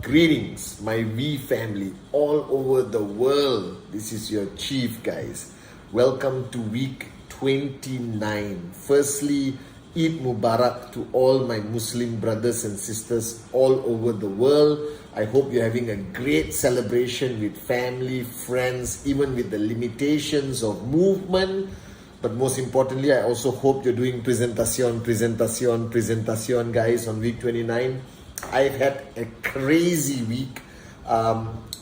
Greetings, my V family all over the world. This is your chief, guys. Welcome to week 29. Firstly, Eid Mubarak to all my Muslim brothers and sisters all over the world. I hope you're having a great celebration with family, friends, even with the limitations of movement. But most importantly, I also hope you're doing presentation, guys, on week 29. I've had a crazy week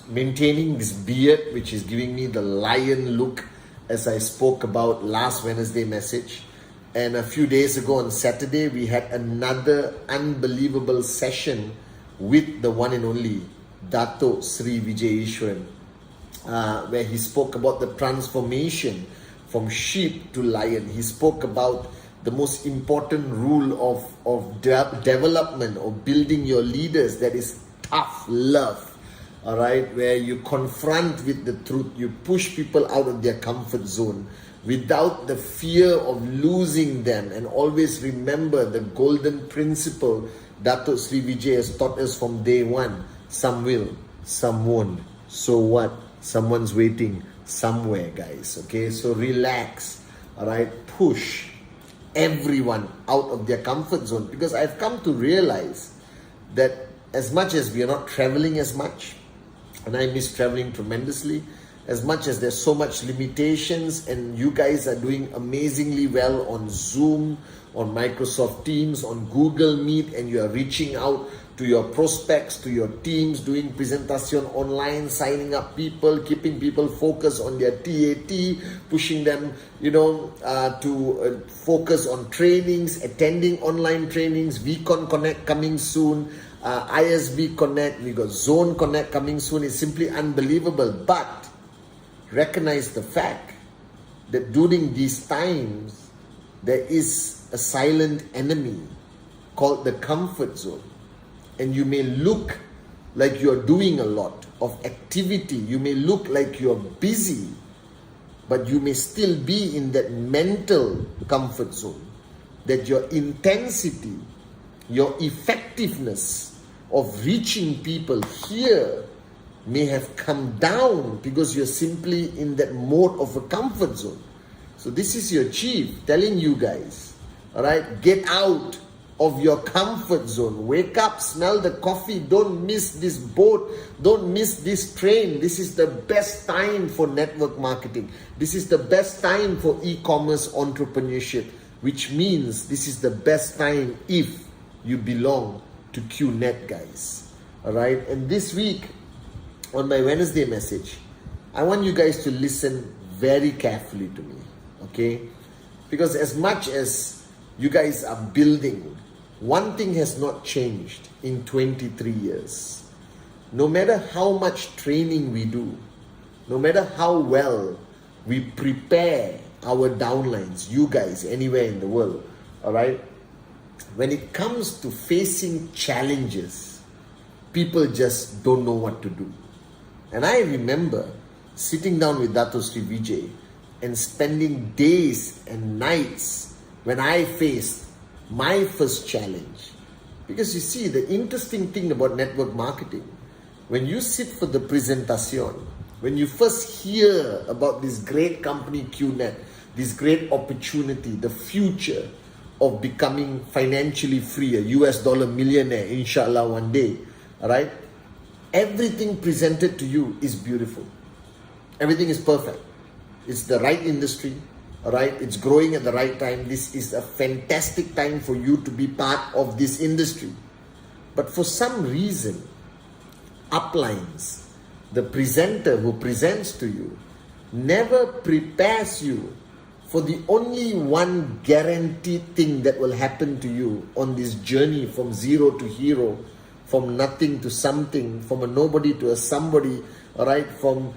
maintaining this beard, which is giving me the lion look, as I spoke about last Wednesday message. And a few days ago on Saturday, we had another unbelievable session with the one and only Dato Sri Vijay Ishwaran, where he spoke about the transformation from sheep to lion. He spoke about the most important rule of development, of building your leaders, that is tough love, all right, where you confront with the truth, you push people out of their comfort zone without the fear of losing them, and always remember the golden principle Dato Sri Vijay has taught us from day one. Some will, some won't. So what? Someone's waiting somewhere, guys. Okay, so relax, all right, push everyone out of their comfort zone, because I've come to realize that as much as we are not traveling as much, and I miss traveling tremendously, as much as there's so much limitations, and you guys are doing amazingly well on Zoom, on Microsoft Teams, on Google Meet, and you are reaching out to your prospects, to your teams, doing presentation online, signing up people, keeping people focused on their TAT, pushing them, to focus on trainings, attending online trainings, VCon Connect coming soon, ISB Connect, we got Zone Connect coming soon. It's simply unbelievable. But recognize the fact that during these times, there is a silent enemy called the comfort zone. And you may look like you're doing a lot of activity. You may look like you're busy, but you may still be in that mental comfort zone. That your intensity, your effectiveness of reaching people here may have come down because you're simply in that mode of a comfort zone. So this is your chief telling you guys, all right, get out of your comfort zone. Wake up, smell the coffee. Don't miss this boat. Don't miss this train. This is the best time for network marketing. This is the best time for e-commerce entrepreneurship, which means this is the best time if you belong to QNet, guys. All right. And this week on my Wednesday message, I want you guys to listen very carefully to me. Okay. Because as much as you guys are building, one thing has not changed in 23 years. No matter how much training we do, no matter how well we prepare our downlines, you guys anywhere in the world, all right, when it comes to facing challenges, people just don't know what to do. And I remember sitting down with Dato Sri Vijay and spending days and nights when I faced my first challenge. Because you see, the interesting thing about network marketing, when you sit for the presentation, when you first hear about this great company QNet, this great opportunity, the future of becoming financially free, a US dollar millionaire, inshallah, one day, all right? Everything presented to you is beautiful. Everything is perfect. It's the right industry, all right? It's growing at the right time. This is a fantastic time for you to be part of this industry. But for some reason, uplines, the presenter who presents to you, never prepares you for the only one guaranteed thing that will happen to you on this journey from zero to hero, from nothing to something, from a nobody to a somebody, all right, from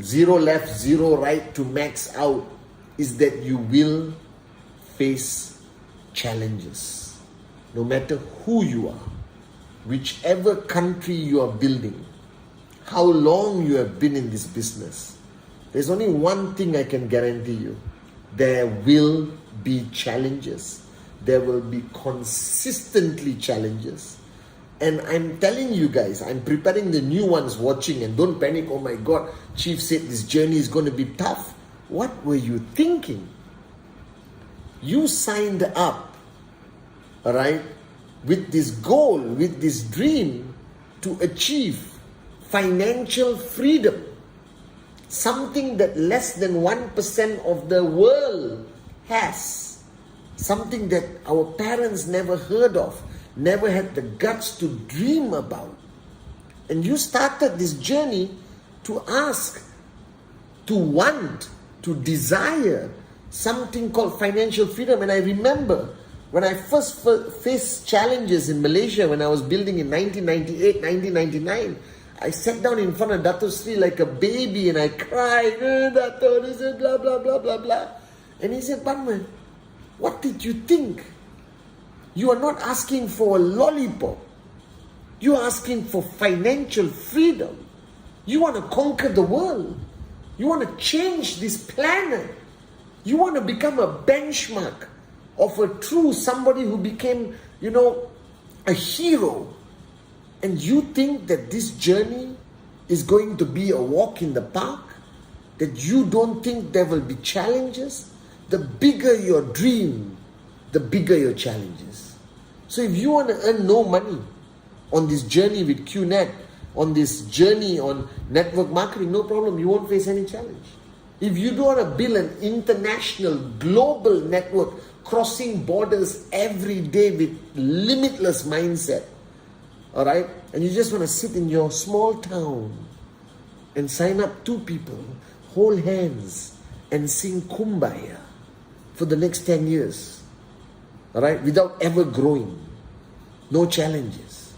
zero left, zero right to max out, is that you will face challenges. No matter who you are, whichever country you are building, how long you have been in this business, there's only one thing I can guarantee you. There will be challenges. There will be consistently challenges. And I'm telling you guys, I'm preparing the new ones watching, and don't panic, oh my God, Chief said this journey is going to be tough. What were you thinking? You signed up, all right, with this goal, with this dream to achieve financial freedom. Something that less than 1% of the world has. Something that our parents never heard of, never had the guts to dream about. And you started this journey to ask, to want, to desire something called financial freedom. And I remember when I first faced challenges in Malaysia when I was building in 1998, 1999, I sat down in front of Dato Sri like a baby and I cried, Dato, this is blah, blah, blah, blah, blah. And he said, Batman, what did you think? You are not asking for a lollipop. You are asking for financial freedom. You want to conquer the world. You want to change this planet. You want to become a benchmark of a true somebody who became, a hero. And you think that this journey is going to be a walk in the park? That you don't think there will be challenges? The bigger your dream, the bigger your challenges. So if you want to earn no money on this journey with QNet, on this journey on network marketing, no problem, you won't face any challenge. If you don't want to build an international, global network, crossing borders every day with limitless mindset, all right, and you just want to sit in your small town and sign up 2 people, hold hands and sing Kumbaya for the next 10 years, all right, without ever growing, no challenges.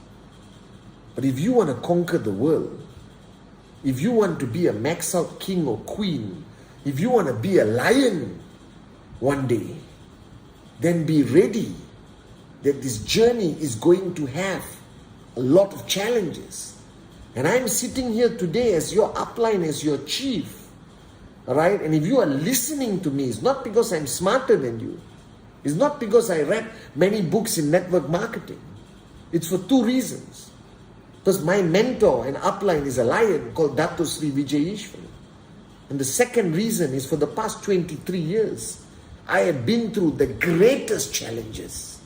But if you want to conquer the world, if you want to be a max out king or queen, if you want to be a lion one day, then be ready that this journey is going to have a lot of challenges. And I'm sitting here today as your upline, as your chief. All right? And if you are listening to me, it's not because I'm smarter than you. It's not because I read many books in network marketing. It's for 2 reasons. Because my mentor and upline is a lion called Dato Sri Vijay Ishwar. And the second reason is for the past 23 years, I have been through the greatest challenges.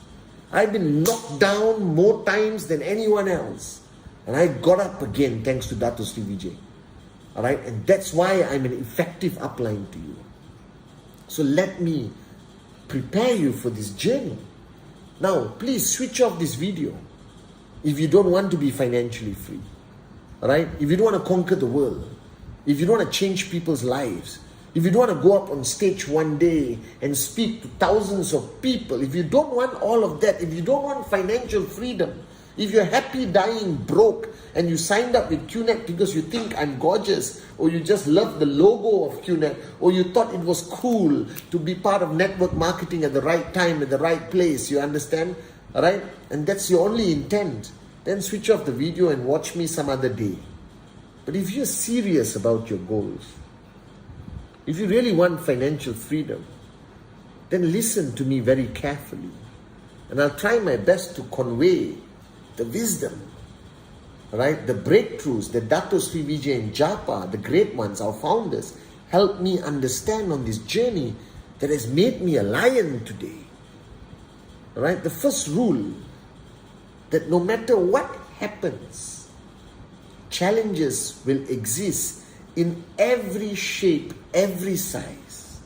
I've been knocked down more times than anyone else. And I got up again thanks to Dato Sri Vijay. Alright? And that's why I'm an effective upline to you. So let me prepare you for this journey. Now, please switch off this video if you don't want to be financially free. Alright? If you don't want to conquer the world. If you don't want to change people's lives. If you don't want to go up on stage one day and speak to thousands of people, if you don't want all of that, if you don't want financial freedom, if you're happy dying broke and you signed up with QNet because you think I'm gorgeous, or you just love the logo of QNet, or you thought it was cool to be part of network marketing at the right time, at the right place, you understand? Alright? And that's your only intent. Then switch off the video and watch me some other day. But if you're serious about your goals, if you really want financial freedom, then listen to me very carefully. And I'll try my best to convey the wisdom, right? The breakthroughs that Dato Sri Vijay and Japa, the great ones, our founders, helped me understand on this journey that has made me a lion today. Right? The first rule, that no matter what happens, challenges will exist in every shape, every size.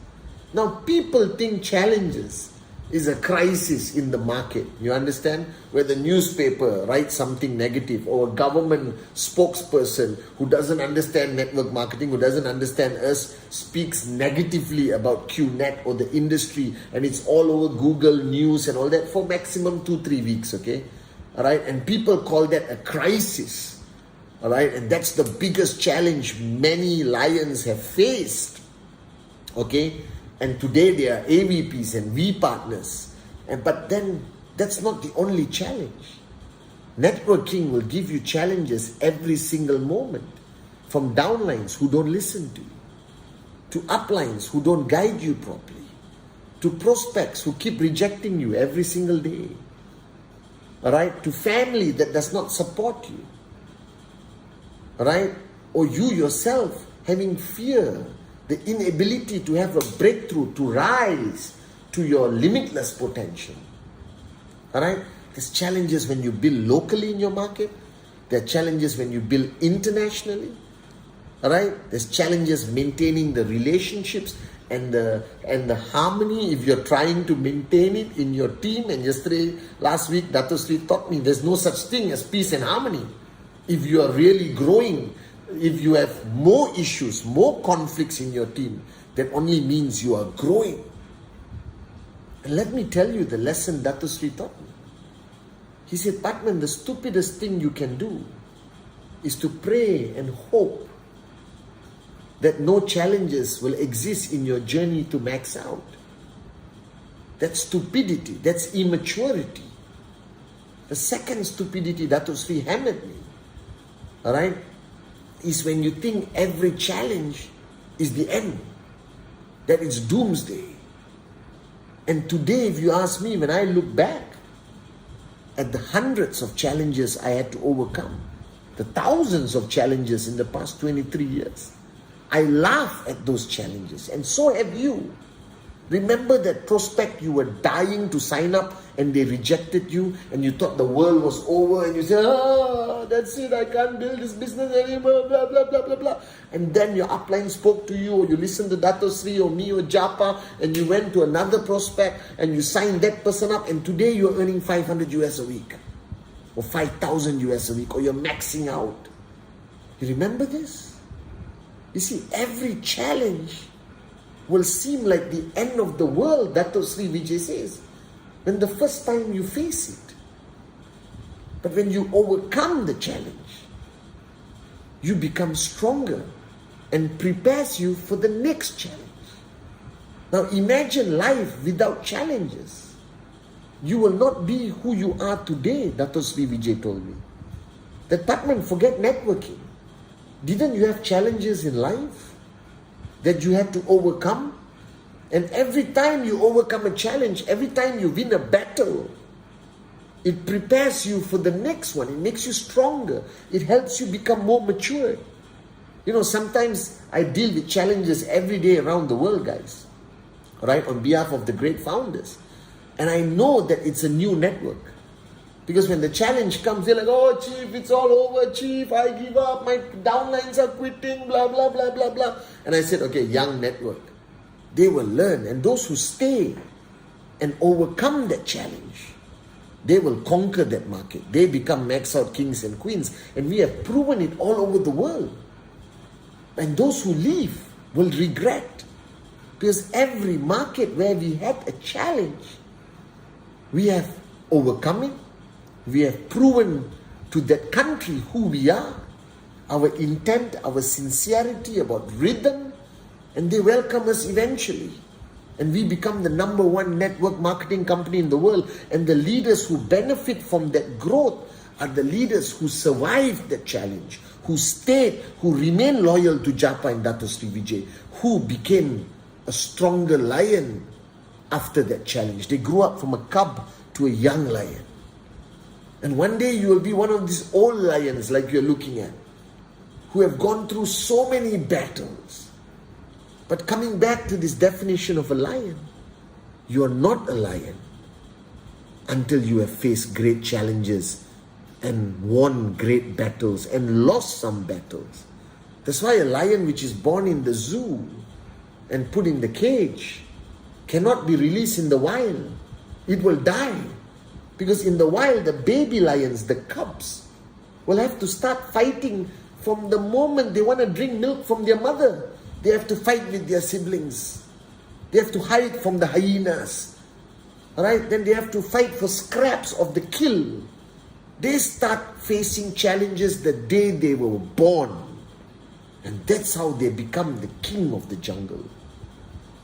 Now, people think challenges is a crisis in the market. You understand? Where the newspaper writes something negative, or a government spokesperson who doesn't understand network marketing, who doesn't understand us, speaks negatively about QNet or the industry, and it's all over Google News and all that for maximum 2-3 weeks, okay? All right, and people call that a crisis. All right, and that's the biggest challenge many lions have faced. Okay, and today they are AVPs and V partners. But then that's not the only challenge. Networking will give you challenges every single moment. From downlines who don't listen to you, to uplines who don't guide you properly, to prospects who keep rejecting you every single day. All right, to family that does not support you. All right, or you yourself having fear, the inability to have a breakthrough, to rise to your limitless potential. All right, there's challenges when you build locally in your market. There are challenges when you build internationally. All right, there's challenges maintaining the relationships and the harmony if you're trying to maintain it in your team. And last week, Dato Sri taught me there's no such thing as peace and harmony. If you are really growing, if you have more issues, more conflicts in your team, that only means you are growing. And let me tell you the lesson Dato Sri taught me. He said, Patman, the stupidest thing you can do is to pray and hope that no challenges will exist in your journey to max out. That's stupidity. That's immaturity. The second stupidity Dato Sri hammered me, all right, is when you think every challenge is the end, that it's doomsday. And today, if you ask me, when I look back at the hundreds of challenges I had to overcome, the thousands of challenges in the past 23 years, I laugh at those challenges, and so have you. Remember that prospect you were dying to sign up and they rejected you and you thought the world was over and you said, that's it, I can't build this business anymore, blah, blah, blah, blah, blah. And then your upline spoke to you, or you listened to Dato Sri or me or Japa, and you went to another prospect and you signed that person up, and today you're earning 500 US a week or 5,000 US a week, or you're maxing out. You remember this? You see, every challenge will seem like the end of the world, Dato Sri Vijay says, when the first time you face it. But when you overcome the challenge, you become stronger and prepares you for the next challenge. Now imagine life without challenges. You will not be who you are today, Dato Sri Vijay told me. That Patman, forget networking. Didn't you have challenges in life that you had to overcome? And every time you overcome a challenge, every time you win a battle, it prepares you for the next one. It makes you stronger. It helps you become more mature. You know, sometimes I deal with challenges every day around the world, guys, right, on behalf of the great founders. And I know that it's a new network. Because when the challenge comes, they're like, oh, Chief, it's all over, Chief, I give up, my downlines are quitting, blah, blah, blah, blah, blah. And I said, okay, young network. They will learn. And those who stay and overcome that challenge, they will conquer that market. They become max out kings and queens. And we have proven it all over the world. And those who leave will regret. Because every market where we had a challenge, we have overcome it. We have proven to that country who we are, our intent, our sincerity about rhythm, and they welcome us eventually. And we become the #1 network marketing company in the world. And the leaders who benefit from that growth are the leaders who survived that challenge, who stayed, who remained loyal to Japa and Dato Sri Vijay, who became a stronger lion after that challenge. They grew up from a cub to a young lion. And one day you will be one of these old lions like you're looking at, who have gone through so many battles. But coming back to this definition of a lion, you are not a lion until you have faced great challenges and won great battles and lost some battles. That's why a lion which is born in the zoo and put in the cage cannot be released in the wild. It will die. Because in the wild, the baby lions, the cubs, will have to start fighting from the moment they want to drink milk from their mother. They have to fight with their siblings. They have to hide from the hyenas. Alright, then they have to fight for scraps of the kill. They start facing challenges the day they were born. And that's how they become the king of the jungle.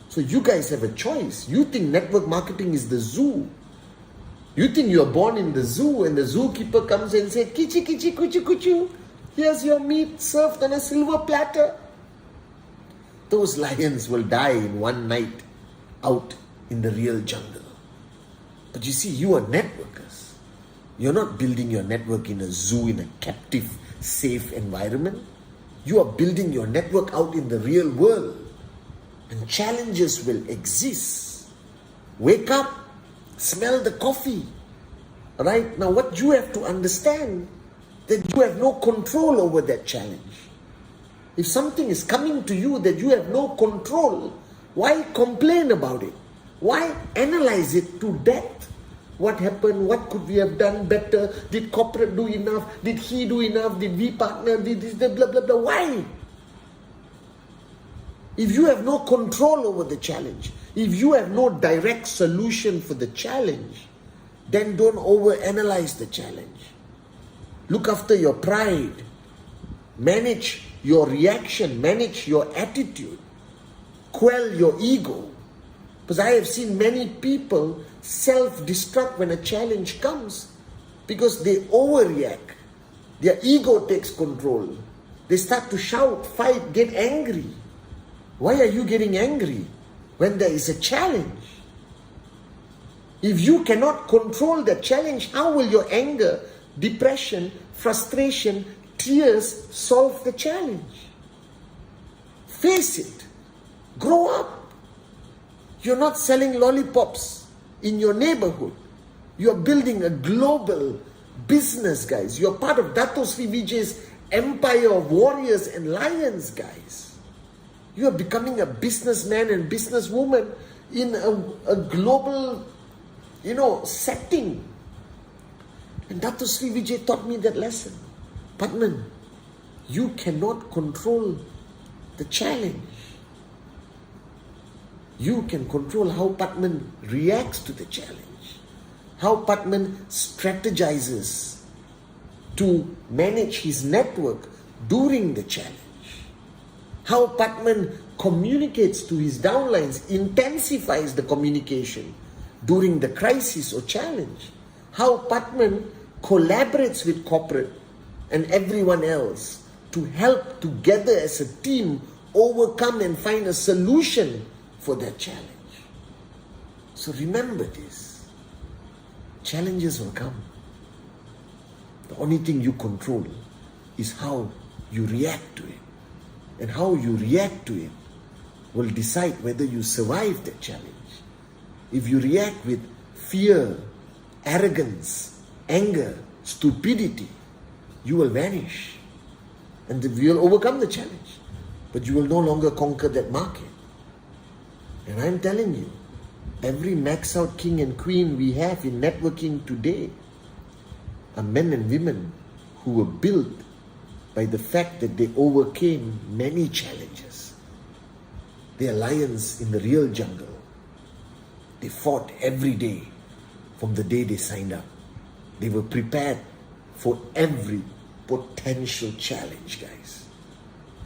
So you guys have a choice. You think network marketing is the zoo. You think you're born in the zoo and the zookeeper comes and says, "Kichi, kichi, kuchu, kuchu. Here's your meat served on a silver platter." Those lions will die in one night out in the real jungle. But you see, you are networkers. You're not building your network in a zoo, in a captive, safe environment. You are building your network out in the real world. And challenges will exist. Wake up, smell the coffee. Right? Now what you have to understand, that you have no control over that challenge. If something is coming to you that you have no control, why complain about it? Why analyze it to death? What happened? What could we have done better? Did corporate do enough? Did he do enough? Did we partner? Did this, blah, blah, blah. Why? If you have no control over the challenge, if you have no direct solution for the challenge, then don't overanalyze the challenge. Look after your pride. Manage your reaction. Manage your attitude. Quell your ego. Because I have seen many people self-destruct when a challenge comes because they overreact. Their ego takes control. They start to shout, fight, get angry. Why are you getting angry when there is a challenge? If you cannot control the challenge, how will your anger, depression, frustration, tears solve the challenge? Face it. Grow up. You're not selling lollipops in your neighborhood. You're building a global business, guys. You're part of Dato Sri Vijay's empire of warriors and lions, guys. You are becoming a businessman and businesswoman in a global, setting. And Dato Sri Vijay taught me that lesson. Padman, you cannot control the challenge. You can control how Padman reacts to the challenge. How Padman strategizes to manage his network during the challenge. How Padman communicates to his downlines, intensifies the communication during the crisis or challenge. How Padman collaborates with corporate and everyone else to help together as a team overcome and find a solution for that challenge. So remember this. Challenges will come. The only thing you control is how you react to it. And how you react to it will decide whether you survive that challenge. If you react with fear, arrogance, anger, stupidity, you will vanish. And you will overcome the challenge. But you will no longer conquer that market. And I'm telling you, every max out king and queen we have in networking today are men and women who were built by the fact that they overcame many challenges. They are lions in the real jungle. They fought every day from the day they signed up. They were prepared for every potential challenge, guys.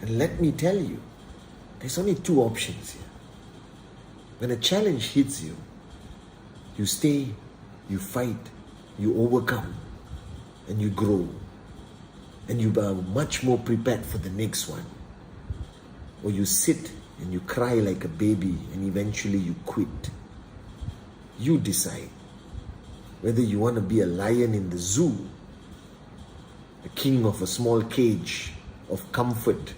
And let me tell you, there's only two options here. When a challenge hits you, you stay, you fight, you overcome, and you grow. And you are much more prepared for the next one. Or you sit and you cry like a baby and eventually you quit. You decide whether you want to be a lion in the zoo, the king of a small cage of comfort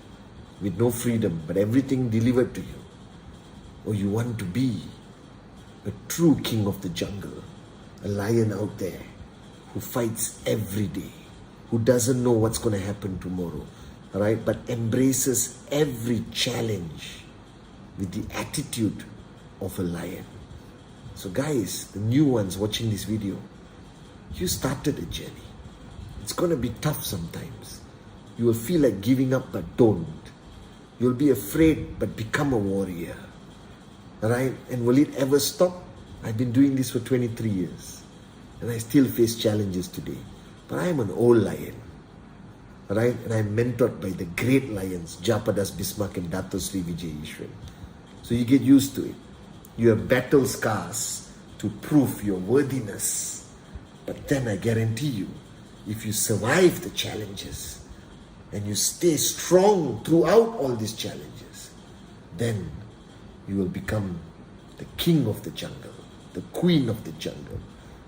with no freedom but everything delivered to you. Or you want to be a true king of the jungle, a lion out there who fights every day, who doesn't know what's going to happen tomorrow, right? But embraces every challenge with the attitude of a lion. So guys, the new ones watching this video, you started a journey. It's going to be tough sometimes. You will feel like giving up, but don't. You'll be afraid, but become a warrior. Right? And will it ever stop? I've been doing this for 23 years. And I still face challenges today. But I am an old lion. Right? And I'm mentored by the great lions, Japadas Bismarck and Dato Sri Vijay Ishwan. So you get used to it. You have battle scars to prove your worthiness. But then I guarantee you, if you survive the challenges and you stay strong throughout all these challenges, then you will become the king of the jungle, the queen of the jungle.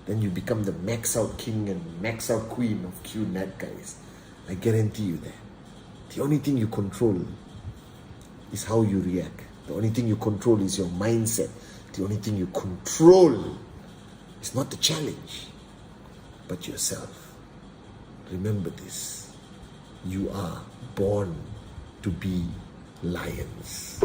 Then you become the max out king and max out queen of QNet, guys. I guarantee you that. The only thing you control is how you react. The only thing you control is your mindset. The only thing you control is not the challenge, but yourself. Remember this. You are born to be lions.